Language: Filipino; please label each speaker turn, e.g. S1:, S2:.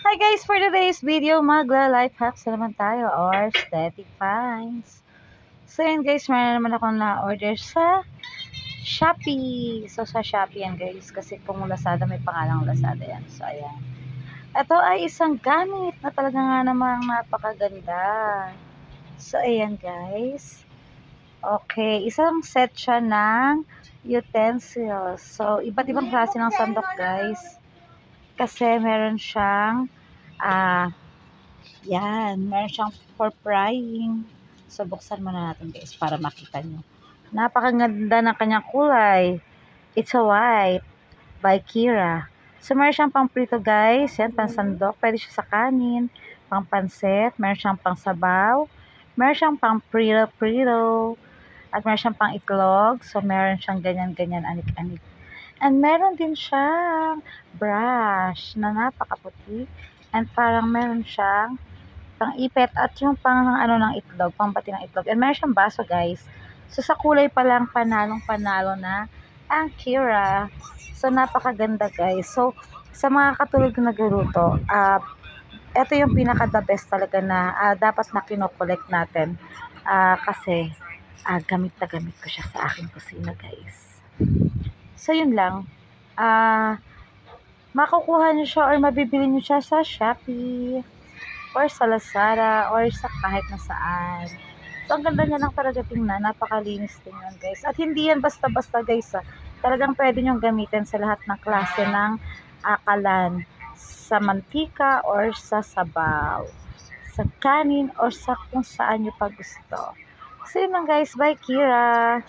S1: Hi guys, for today's video, magla-life hacks na naman tayo or aesthetic finds. So yun guys, meron naman akong na-order sa Shopee. So sa Shopee yan guys, kasi kung Lazada may pangalang Lazada yan. So ayan. Ito ay isang gamit na talaga nga namang napakaganda. So ayan guys. Okay, isang set siya ng utensils. So iba't ibang klase ng sandok guys. Kasi meron siyang yan, meron siyang for frying. So, buksan muna natin guys para makita nyo. Napakaganda ng kanyang kulay. It's a white by Kira. So, meron siyang pang prito guys. Yan, pansandok. Pwede siya sa kanin. Pang pansit. Meron siyang pang sabaw. Meron siyang pang prito. At meron siyang pang itlog. So, meron siyang ganyan-ganyan, anik-anik. And meron din siyang brush na napakaputi. And parang meron siyang pang ipet at yung pang ano ng itlog, pang pati ng itlog. And meron siyang baso guys. So sa kulay pa lang panalong-panalo na ang Kira. So napakaganda guys. So sa mga katulad na nagluluto, ito yung pinaka the best talaga na dapat na kino-collect natin. Kasi gamit na gamit ko siya sa aking kusina guys. So yun lang. Makukuha niyo siya or mabibili niyo siya sa Shopee or sa Lazada or sa kahit na saan. So ang ganda niya ng talaga tingnan, napakalinis tingnan guys. At hindi yan basta-basta guys Talagang pwede niyong gamitin sa lahat ng klase ng akalan. Sa mantika or sa sabaw. Sa kanin or sa kung saan niyo pa gusto. So yun lang guys, bye Kira!